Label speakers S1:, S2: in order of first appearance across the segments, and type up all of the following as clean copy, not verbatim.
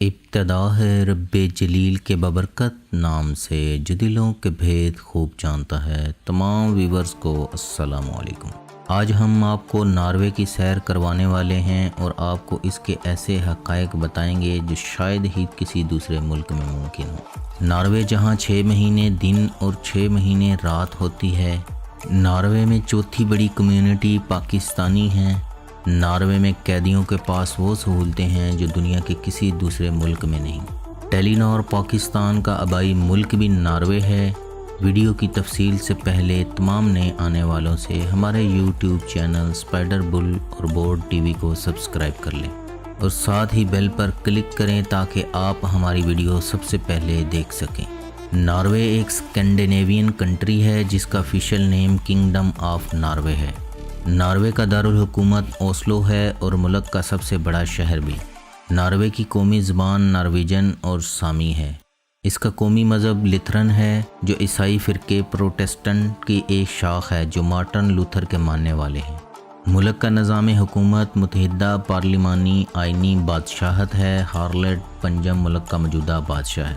S1: ابتدا ہے رب جلیل کے ببرکت نام سے جو دلوں کے بھید خوب جانتا ہے۔ تمام ویورز کو السلام علیکم۔ آج ہم آپ کو ناروے کی سیر کروانے والے ہیں اور آپ کو اس کے ایسے حقائق بتائیں گے جو شاید ہی کسی دوسرے ملک میں ممکن ہو۔ ناروے جہاں 6 مہینے دن اور 6 مہینے رات ہوتی ہے۔ ناروے میں چوتھی بڑی کمیونٹی پاکستانی ہیں۔ ناروے میں قیدیوں کے پاس وہ سہولتیں ہیں جو دنیا کے کسی دوسرے ملک میں نہیں۔ ٹیلی نار پاکستان کا آبائی ملک بھی ناروے ہے۔ ویڈیو کی تفصیل سے پہلے تمام نئے آنے والوں سے ہمارے یوٹیوب چینل اسپائڈر بل اور بورڈ ٹی وی کو سبسکرائب کر لیں اور ساتھ ہی بیل پر کلک کریں تاکہ آپ ہماری ویڈیو سب سے پہلے دیکھ سکیں۔ ناروے ایک اسکینڈینیوین کنٹری ہے جس کا official name kingdom of Norway ہے۔ ناروے کا دارالحکومت اوسلو ہے اور ملک کا سب سے بڑا شہر بھی۔ ناروے کی قومی زبان نارویجن اور سامی ہے۔ اس کا قومی مذہب لتھرن ہے جو عیسائی فرقے پروٹسٹنٹ کی ایک شاخ ہے جو مارٹن لوتھر کے ماننے والے ہیں۔ ملک کا نظام حکومت متحدہ پارلیمانی آئینی بادشاہت ہے۔ ہارلڈ پنجم ملک کا موجودہ بادشاہ ہے۔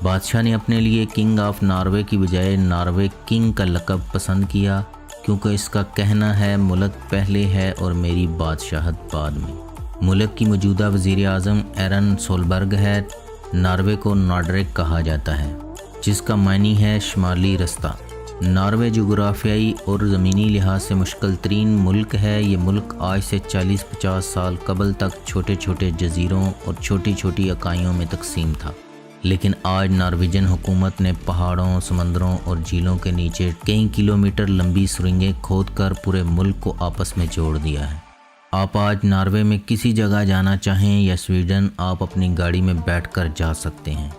S1: بادشاہ نے اپنے لیے کنگ آف ناروے کی بجائے ناروے کنگ کا لقب پسند کیا کیونکہ اس کا کہنا ہے ملک پہلے ہے اور میری بادشاہت بعد میں۔ ملک کی موجودہ وزیر اعظم ایرن سولبرگ ہے۔ ناروے کو نارڈرک کہا جاتا ہے جس کا معنی ہے شمالی رستہ۔ ناروے جغرافیائی اور زمینی لحاظ سے مشکل ترین ملک ہے۔ یہ ملک آج سے 40-50 سال قبل تک چھوٹے چھوٹے جزیروں اور چھوٹی چھوٹی اکائیوں میں تقسیم تھا، لیکن آج نارویجن حکومت نے پہاڑوں، سمندروں اور جھیلوں کے نیچے کئی کلومیٹر لمبی سرنگیں کھود کر پورے ملک کو آپس میں جوڑ دیا ہے۔ آپ آج ناروے میں کسی جگہ جانا چاہیں یا سویڈن، آپ اپنی گاڑی میں بیٹھ کر جا سکتے ہیں۔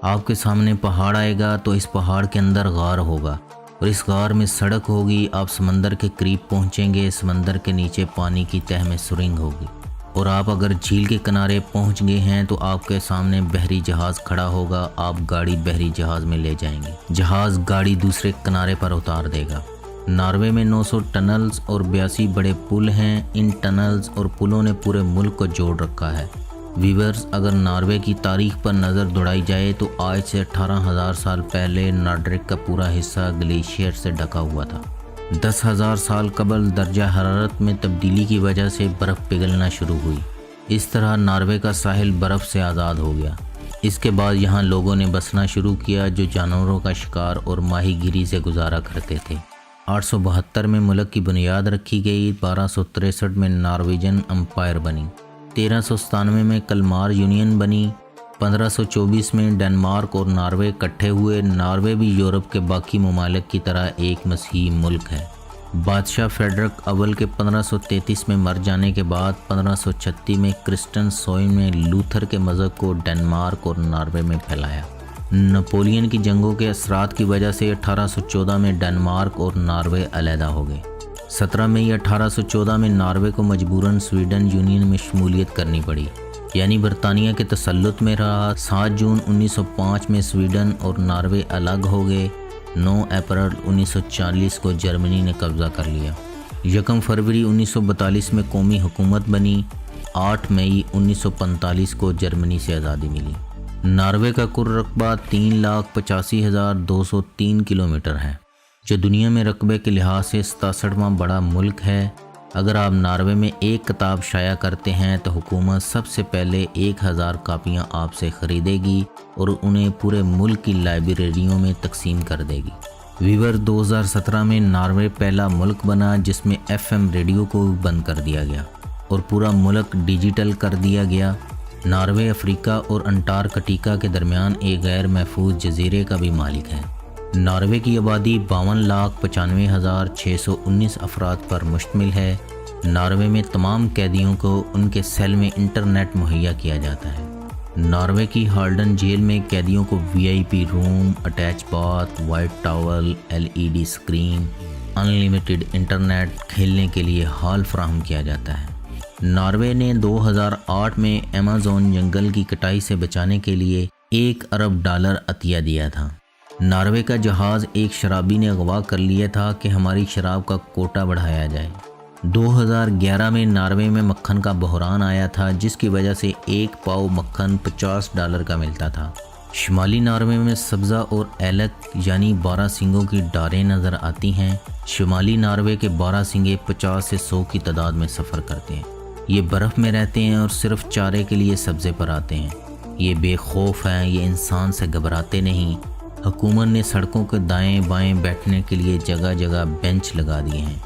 S1: آپ کے سامنے پہاڑ آئے گا تو اس پہاڑ کے اندر غار ہوگا اور اس غار میں سڑک ہوگی۔ آپ سمندر کے قریب پہنچیں گے، سمندر کے نیچے پانی کی تہہ میں سرنگ ہوگی، اور آپ اگر جھیل کے کنارے پہنچ گئے ہیں تو آپ کے سامنے بحری جہاز کھڑا ہوگا۔ آپ گاڑی بحری جہاز میں لے جائیں گے، جہاز گاڑی دوسرے کنارے پر اتار دے گا۔ ناروے میں 900 ٹنلز اور 82 بڑے پل ہیں۔ ان ٹنلز اور پلوں نے پورے ملک کو جوڑ رکھا ہے۔ ویورز، اگر ناروے کی تاریخ پر نظر دوڑائی جائے تو آج سے 18,000 سال پہلے نارڈرک کا پورا حصہ گلیشیئر سے ڈھکا ہوا تھا۔ 10,000 سال قبل درجہ حرارت میں تبدیلی کی وجہ سے برف پگھلنا شروع ہوئی۔ اس طرح ناروے کا ساحل برف سے آزاد ہو گیا۔ اس کے بعد یہاں لوگوں نے بسنا شروع کیا جو جانوروں کا شکار اور ماہی گیری سے گزارا کرتے تھے۔ 872 میں ملک کی بنیاد رکھی گئی۔ 1263 میں نارویجن امپائر بنی۔ 1397 میں کلمار یونین بنی۔ 1524 میں ڈنمارک اور ناروے اکٹھے ہوئے۔ ناروے بھی یورپ کے باقی ممالک کی طرح ایک مسیحی ملک ہے۔ بادشاہ فریڈرک اول کے 1533 میں مر جانے کے بعد 1536 میں کرسٹن سوئن نے لوتھر کے مذہب کو ڈنمارک اور ناروے میں پھیلایا۔ نپولین کی جنگوں کے اثرات کی وجہ سے 1814 میں ڈنمارک اور ناروے علیحدہ ہو گئے۔ 17 مئی 1814 میں ناروے کو مجبوراً سویڈن یونین میں شمولیت کرنی پڑی، یعنی برطانیہ کے تسلط میں رہا۔ 7 جون 1905 میں سویڈن اور ناروے الگ ہو گئے۔ 9 اپریل 1940 کو جرمنی نے قبضہ کر لیا۔ 1 فروری 1942 میں قومی حکومت بنی۔ 8 مئی 1945 کو جرمنی سے آزادی ملی۔ ناروے کا کل رقبہ 3,85,203 کلومیٹر ہے، جو دنیا میں رقبے کے لحاظ سے 67واں بڑا ملک ہے۔ اگر آپ ناروے میں ایک کتاب شائع کرتے ہیں تو حکومت سب سے پہلے 1000 کاپیاں آپ سے خریدے گی اور انہیں پورے ملک کی لائبریریوں میں تقسیم کر دے گی۔ ویور، 2017 میں ناروے پہلا ملک بنا جس میں FM ریڈیو کو بند کر دیا گیا اور پورا ملک ڈیجیٹل کر دیا گیا۔ ناروے افریقہ اور انٹارکٹیکا کے درمیان ایک غیر محفوظ جزیرے کا بھی مالک ہے۔ ناروے کی آبادی 52,95,619 افراد پر مشتمل ہے۔ ناروے میں تمام قیدیوں کو ان کے سیل میں انٹرنیٹ مہیا کیا جاتا ہے۔ ناروے کی ہالڈن جیل میں قیدیوں کو VIP room, attach bath, white towel, LED screen, unlimited internet, کھیلنے کے لیے ہال فراہم کیا جاتا ہے۔ ناروے نے 2008 میں ایمیزون جنگل کی کٹائی سے بچانے کے لیے $1 ارب عطیہ دیا تھا۔ ناروے کا جہاز ایک شرابی نے اغوا کر لیا تھا کہ ہماری شراب کا کوٹا بڑھایا جائے۔ 2011 میں ناروے میں مکھن کا بحران آیا تھا، جس کی وجہ سے ایک پاؤ مکھن $50 کا ملتا تھا۔ شمالی ناروے میں سبزہ اور ایلک یعنی 12 سنگوں کی ڈاریں نظر آتی ہیں۔ شمالی ناروے کے 12 سنگے 50 سے 100 کی تعداد میں سفر کرتے ہیں۔ یہ برف میں رہتے ہیں اور صرف چارے کے لیے سبزے پر آتے ہیں۔ یہ بے خوف ہیں، یہ انسان سے گھبراتے نہیں۔ حکومت نے سڑکوں کے دائیں بائیں بیٹھنے کے لیے جگہ جگہ بینچ لگا دیے ہیں۔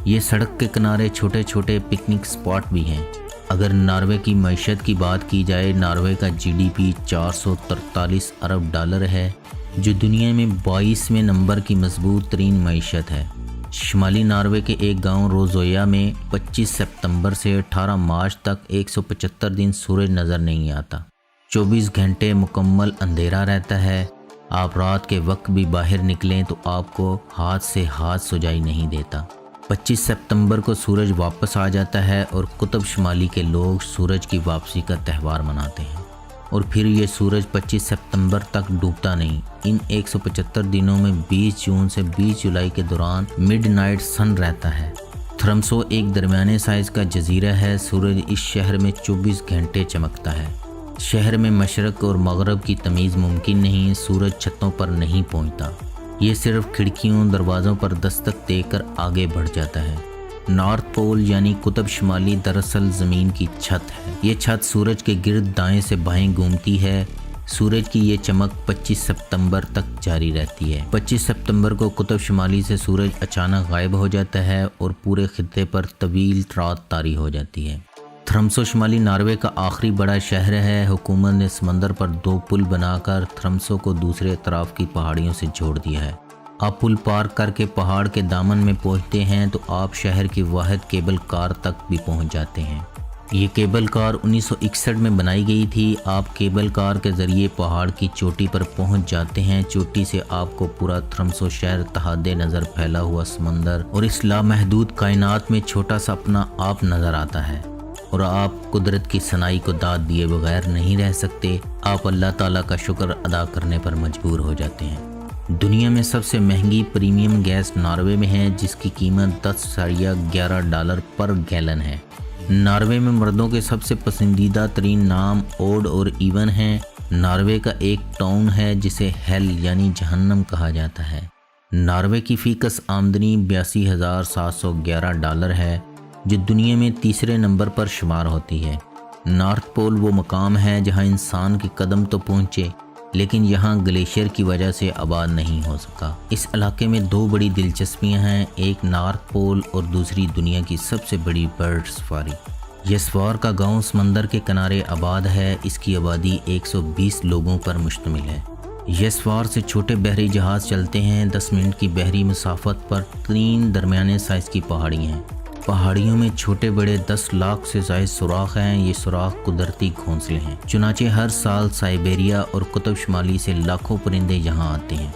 S1: یہ سڑک کے کنارے چھوٹے چھوٹے پکنک سپاٹ بھی ہیں۔ اگر ناروے کی معیشت کی بات کی جائے، ناروے کا GDP $443 ارب ہے، جو دنیا میں 22ویں نمبر کی مضبوط ترین معیشت ہے۔ شمالی ناروے کے ایک گاؤں روزویا میں 25 ستمبر سے 18 مارچ تک 175 دن سورج نظر نہیں آتا۔ 24 گھنٹے مکمل اندھیرا رہتا ہے۔ آپ رات کے وقت بھی باہر نکلیں تو آپ کو ہاتھ سے ہاتھ سجائی نہیں دیتا۔ 25 ستمبر کو سورج واپس آ جاتا ہے اور قطب شمالی کے لوگ سورج کی واپسی کا تہوار مناتے ہیں، اور پھر یہ سورج 25 ستمبر تک ڈوبتا نہیں۔ ان 175 دنوں میں 20 جون سے 20 جولائی کے دوران مڈ نائٹ سن رہتا ہے۔ تھرمسو ایک درمیانے سائز کا جزیرہ ہے۔ سورج اس شہر میں 24 گھنٹے چمکتا ہے۔ شہر میں مشرق اور مغرب کی تمیز ممکن نہیں۔ سورج چھتوں پر نہیں پہنچتا، یہ صرف کھڑکیوں دروازوں پر دستک دے کر آگے بڑھ جاتا ہے۔ نارتھ پول یعنی قطب شمالی دراصل زمین کی چھت ہے۔ یہ چھت سورج کے گرد دائیں سے بائیں گھومتی ہے۔ سورج کی یہ چمک 25 ستمبر تک جاری رہتی ہے۔ 25 ستمبر کو قطب شمالی سے سورج اچانک غائب ہو جاتا ہے اور پورے خطے پر طویل رات طاری ہو جاتی ہے۔ تھرمسو شمالی ناروے کا آخری بڑا شہر ہے۔ حکومت نے سمندر پر 2 پل بنا کر تھرمسو کو دوسرے اطراف کی پہاڑیوں سے جوڑ دیا ہے۔ آپ پل پار کر کے پہاڑ کے دامن میں پہنچتے ہیں تو آپ شہر کی واحد کیبل کار تک بھی پہنچ جاتے ہیں۔ یہ کیبل کار 1961 میں بنائی گئی تھی۔ آپ کیبل کار کے ذریعے پہاڑ کی چوٹی پر پہنچ جاتے ہیں۔ چوٹی سے آپ کو پورا تھرمسو شہر تہاڈے نظر پھیلا ہوا سمندر اور اس لامحدود کائنات میں چھوٹا سا اپنا آپ نظر آتا ہے، اور آپ قدرت کی صنائی کو داد دیے بغیر نہیں رہ سکتے۔ آپ اللہ تعالیٰ کا شکر ادا کرنے پر مجبور ہو جاتے ہیں۔ دنیا میں سب سے مہنگی پریمیم گیس ناروے میں ہے، جس کی قیمت $10.11 پر گیلن ہے۔ ناروے میں مردوں کے سب سے پسندیدہ ترین نام اوڈ اور ایون ہیں۔ ناروے کا ایک ٹاؤن ہے جسے ہیل یعنی جہنم کہا جاتا ہے۔ ناروے کی فی کس آمدنی $82,711 ہے، جو دنیا میں تیسرے نمبر پر شمار ہوتی ہے۔ نارتھ پول وہ مقام ہے جہاں انسان کے قدم تو پہنچے، لیکن یہاں گلیشیئر کی وجہ سے آباد نہیں ہو سکا۔ اس علاقے میں 2 بڑی دلچسپیاں ہیں، ایک نارتھ پول اور دوسری دنیا کی سب سے بڑی برڈ سفاری۔ یسوار کا گاؤں سمندر کے کنارے آباد ہے۔ اس کی آبادی 120 لوگوں پر مشتمل ہے۔ یسوار سے چھوٹے بحری جہاز چلتے ہیں۔ 10 منٹ کی بحری مسافت پر 3 درمیانے سائز کی پہاڑی ہیں۔ پہاڑیوں میں چھوٹے بڑے 10 لاکھ سے زائد سوراخ ہیں۔ یہ سوراخ قدرتی گھونسلے ہیں، چنانچہ ہر سال سائبیریا اور قطب شمالی سے لاکھوں پرندے یہاں آتے ہیں۔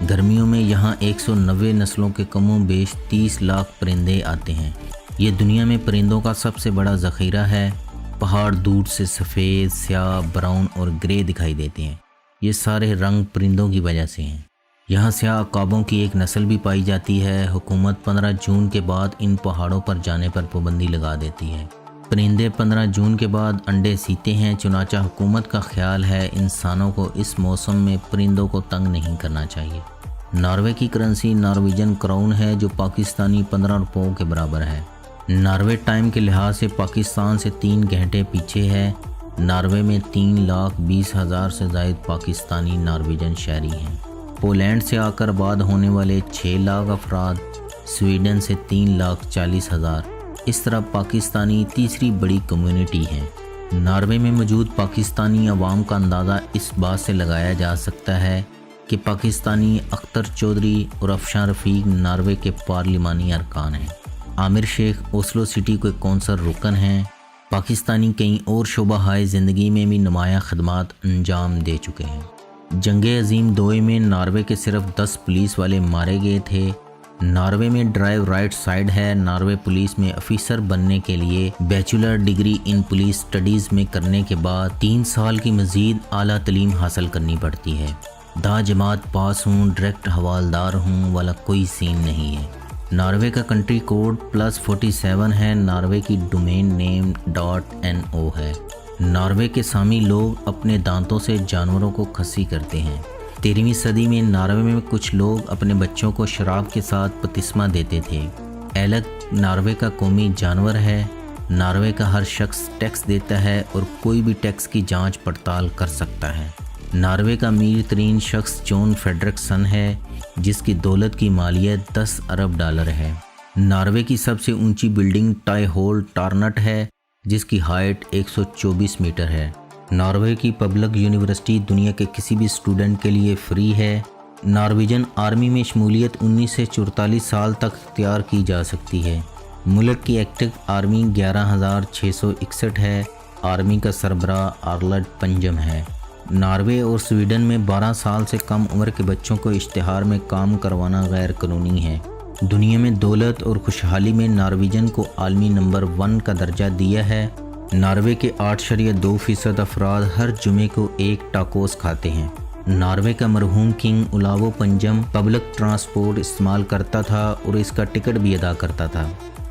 S1: گرمیوں میں یہاں 190 نسلوں کے کم و بیش 30 لاکھ پرندے آتے ہیں۔ یہ دنیا میں پرندوں کا سب سے بڑا ذخیرہ ہے۔ پہاڑ دور سے سفید، سیاہ، براؤن اور گرے دکھائی دیتے ہیں۔ یہ سارے رنگ پرندوں کی وجہ سے ہیں۔ یہاں سیاہ عقابوں کی ایک نسل بھی پائی جاتی ہے۔ حکومت 15 جون کے بعد ان پہاڑوں پر جانے پر پابندی لگا دیتی ہے۔ پرندے 15 جون کے بعد انڈے سیتے ہیں، چنانچہ حکومت کا خیال ہے انسانوں کو اس موسم میں پرندوں کو تنگ نہیں کرنا چاہیے۔ ناروے کی کرنسی نارویجن کراؤن ہے، جو پاکستانی 15 روپوں کے برابر ہے۔ ناروے ٹائم کے لحاظ سے پاکستان سے 3 گھنٹے پیچھے ہے۔ ناروے میں 3,20,000 سے زائد پاکستانی نارویجن شہری ہیں۔ پولینڈ سے آ کر آباد ہونے والے 6 لاکھ افراد، سویڈن سے 3,40,000۔ اس طرح پاکستانی تیسری بڑی کمیونٹی ہے۔ ناروے میں موجود پاکستانی عوام کا اندازہ اس بات سے لگایا جا سکتا ہے کہ پاکستانی اختر چودھری اور افشاں رفیق ناروے کے پارلیمانی ارکان ہیں۔ عامر شیخ اوسلو سٹی کے کونسل رکن ہیں۔ پاکستانی کئی اور شعبہ ہائے زندگی میں بھی نمایاں خدمات انجام دے چکے ہیں۔ جنگ عظیم 2 میں ناروے کے صرف 10 پولیس والے مارے گئے تھے۔ ناروے میں ڈرائیو رائٹ سائیڈ ہے۔ ناروے پولیس میں افیسر بننے کے لیے bachelor degree in police studies میں کرنے کے بعد 3 سال کی مزید اعلیٰ تعلیم حاصل کرنی پڑتی ہے۔ 10 جماعت پاس ہوں، ڈائریکٹ حوالدار ہوں والا کوئی سین نہیں ہے۔ ناروے کا کنٹری کوڈ +47 ہے۔ ناروے کی ڈومین نیم .no ہے۔ ناروے کے سامی لوگ اپنے دانتوں سے جانوروں کو کھسی کرتے ہیں۔ 13ویں صدی میں ناروے میں کچھ لوگ اپنے بچوں کو شراب کے ساتھ بپتسمہ دیتے تھے۔ ایلک ناروے کا قومی جانور ہے۔ ناروے کا ہر شخص ٹیکس دیتا ہے اور کوئی بھی ٹیکس کی جانچ پڑتال کر سکتا ہے۔ ناروے کا امیر ترین شخص جون فریڈرکسن ہے، جس کی دولت کی مالیت $10 ارب ہے۔ ناروے کی سب سے اونچی بلڈنگ ٹائی ہول ٹارنٹ ہے، جس کی ہائٹ 124 میٹر ہے۔ ناروے کی پبلک یونیورسٹی دنیا کے کسی بھی اسٹوڈنٹ کے لیے فری ہے۔ نارویجن آرمی میں شمولیت 19 سے 44 سال تک اختیار کی جا سکتی ہے۔ ملک کی ایکٹیو آرمی 11,661 ہے۔ آرمی کا سربراہ آرلڈ پنجم ہے۔ ناروے اور سویڈن میں 12 سال سے کم عمر کے بچوں کو اشتہار میں کام کروانا غیر قانونی ہے۔ دنیا میں دولت اور خوشحالی میں نارویجن کو عالمی نمبر 1 کا درجہ دیا ہے۔ ناروے کے 8.2% افراد ہر جمعے کو ایک ٹاکوس کھاتے ہیں۔ ناروے کا مرحوم کنگ اولاو پنجم پبلک ٹرانسپورٹ استعمال کرتا تھا اور اس کا ٹکٹ بھی ادا کرتا تھا۔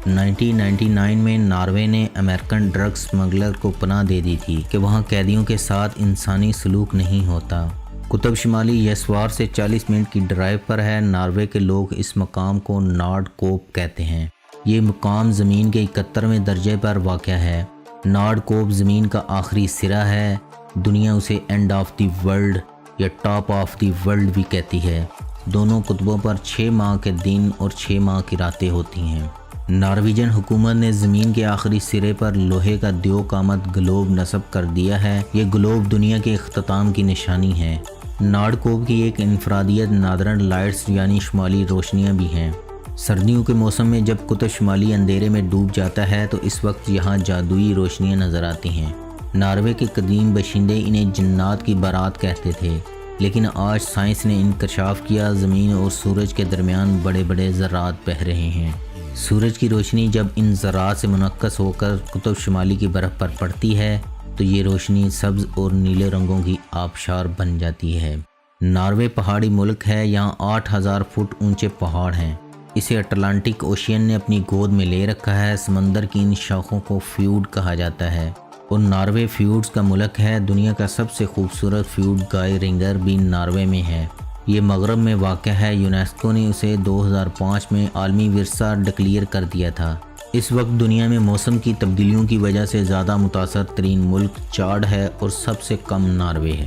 S1: 1999 میں ناروے نے امریکن ڈرگ سمگلر کو پناہ دے دی تھی کہ وہاں قیدیوں کے ساتھ انسانی سلوک نہیں ہوتا۔ قطب شمالی یسوار سے 40 منٹ کی ڈرائیو پر ہے۔ ناروے کے لوگ اس مقام کو نارڈ کوپ کہتے ہیں۔ یہ مقام زمین کے 71ویں درجے پر واقع ہے۔ نارڈ کوپ زمین کا آخری سرا ہے۔ دنیا اسے اینڈ آف دی ورلڈ یا ٹاپ آف دی ورلڈ بھی کہتی ہے۔ دونوں قطبوں پر 6 ماہ کے دن اور 6 ماہ کی راتیں ہوتی ہیں۔ نارویجن حکومت نے زمین کے آخری سرے پر لوہے کا دیوک آمد گلوب نصب کر دیا ہے۔ یہ گلوب دنیا کے اختتام کی نشانی ہے۔ نارڈ کوپ کی ایک انفرادیت نادرن لائٹس یعنی شمالی روشنیاں بھی ہیں۔ سردیوں کے موسم میں جب قطب شمالی اندھیرے میں ڈوب جاتا ہے تو اس وقت یہاں جادوئی روشنیاں نظر آتی ہیں۔ ناروے کے قدیم باشندے انہیں جنات کی بارات کہتے تھے، لیکن آج سائنس نے انکشاف کیا زمین اور سورج کے درمیان بڑے بڑے ذرات بہہ رہے ہیں۔ سورج کی روشنی جب ان ذرات سے منعکس ہو کر قطب شمالی کی برف پر پڑتی ہے تو یہ روشنی سبز اور نیلے رنگوں کی آبشار بن جاتی ہے۔ ناروے پہاڑی ملک ہے۔ یہاں 8,000 فٹ اونچے پہاڑ ہیں۔ اسے اٹلانٹک اوشین نے اپنی گود میں لے رکھا ہے۔ سمندر کی ان شاخوں کو فیوڈ کہا جاتا ہے اور ناروے فیوڈز کا ملک ہے۔ دنیا کا سب سے خوبصورت فیوڈ گائے رنگر بھی ناروے میں ہے۔ یہ مغرب میں واقع ہے۔ یونیسکو نے اسے 2005 میں عالمی ورثہ ڈکلیئر کر دیا تھا۔ اس وقت دنیا میں موسم کی تبدیلیوں کی وجہ سے زیادہ متاثر ترین ملک چاڈ ہے اور سب سے کم ناروے ہے۔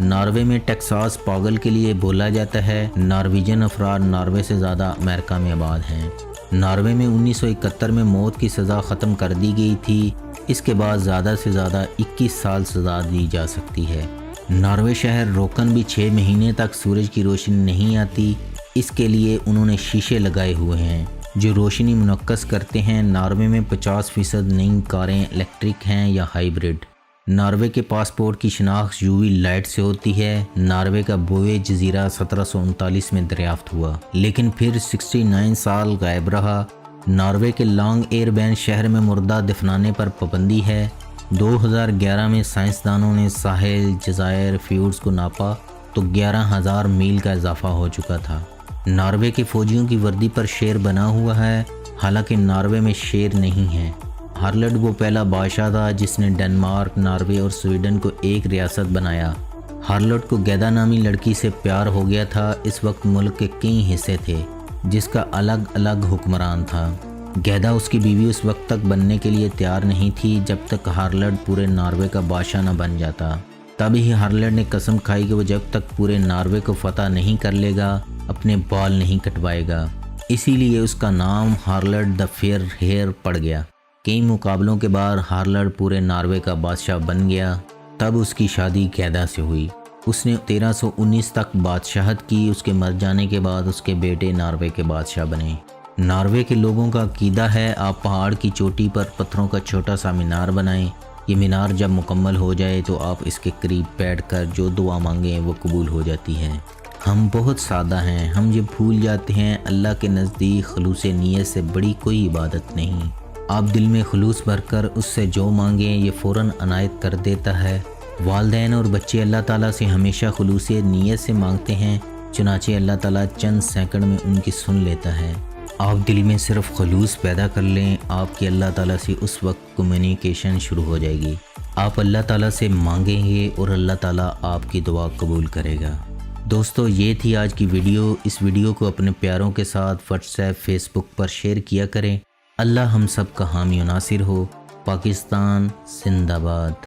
S1: ناروے میں ٹیکساس پاگل کے لیے بولا جاتا ہے۔ نارویجن افراد ناروے سے زیادہ امریکہ میں آباد ہیں۔ ناروے میں 1971 میں موت کی سزا ختم کر دی گئی تھی۔ اس کے بعد زیادہ سے زیادہ 21 سال سزا دی جا سکتی ہے۔ ناروے شہر روکن بھی 6 مہینے تک سورج کی روشنی نہیں آتی۔ اس کے لیے انہوں نے شیشے لگائے ہوئے ہیں جو روشنی منعکس کرتے ہیں۔ ناروے میں 50% نئی کاریں الیکٹرک ہیں یا ہائیبرڈ۔ ناروے کے پاسپورٹ کی شناخت UV لائٹ سے ہوتی ہے۔ ناروے کا بوئے جزیرہ 1739 میں دریافت ہوا، لیکن پھر 69 سال غائب رہا۔ ناروے کے لانگ ایئر بین شہر میں مردہ دفنانے پر پابندی ہے۔ 2011 میں سائنسدانوں نے ساحل جزائر فیوڈز کو ناپا تو 11,000 میل کا اضافہ ہو چکا تھا۔ ناروے کے فوجیوں کی وردی پر شیر بنا ہوا ہے، حالانکہ ناروے میں شیر نہیں ہے۔ ہارلڈ وہ پہلا بادشاہ تھا جس نے ڈنمارک، ناروے اور سویڈن کو ایک ریاست بنایا۔ ہارلڈ کو گیدا نامی لڑکی سے پیار ہو گیا تھا۔ اس وقت ملک کے کئی حصے تھے جس کا الگ الگ حکمران تھا۔ گیدا اس کی بیوی اس وقت تک بننے کے لیے تیار نہیں تھی جب تک ہارلڈ پورے ناروے کا بادشاہ نہ بن جاتا۔ تب ہی ہارلڈ نے قسم کھائی کہ وہ جب تک پورے ناروے کو فتح نہیں کر لے گا اپنے بال نہیں کٹوائے گا۔ اسی لیے اس کا نام ہارلڈ دا فیئر ہیئر پڑ گیا۔ کئی مقابلوں کے بعد ہارلڈ پورے ناروے کا بادشاہ بن گیا۔ تب اس کی شادی گیدا سے ہوئی۔ اس نے 1319 تک بادشاہت کی۔ اس کے مر جانے کے بعد اس کے بیٹے ناروے کے بادشاہ بنے۔ ناروے کے لوگوں کا عقیدہ ہے آپ پہاڑ کی چوٹی پر پتھروں کا چھوٹا سا مینار بنائیں۔ یہ مینار جب مکمل ہو جائے تو آپ اس کے قریب بیٹھ کر جو دعا مانگیں وہ قبول ہو جاتی ہے۔ ہم بہت سادہ ہیں۔ ہم یہ بھول جاتے ہیں اللہ کے نزدیک خلوص نیت سے بڑی کوئی عبادت نہیں۔ آپ دل میں خلوص بھر کر اس سے جو مانگیں یہ فوراً عنایت کر دیتا ہے۔ والدین اور بچے اللہ تعالیٰ سے ہمیشہ خلوص نیت سے مانگتے ہیں، چنانچہ اللہ تعالیٰ چند سیکنڈ میں ان کی سن لیتا ہے۔ آپ دل میں صرف خلوص پیدا کر لیں، آپ کی اللہ تعالیٰ سے اس وقت کمیونیکیشن شروع ہو جائے گی۔ آپ اللہ تعالیٰ سے مانگیں گے اور اللہ تعالیٰ آپ کی دعا قبول کرے گا۔ دوستو، یہ تھی آج کی ویڈیو۔ اس ویڈیو کو اپنے پیاروں کے ساتھ واٹس ایپ، فیس بک پر شیئر کیا کریں۔ اللہ ہم سب کا حامی و ناصر ہو۔ پاکستان زندہ باد۔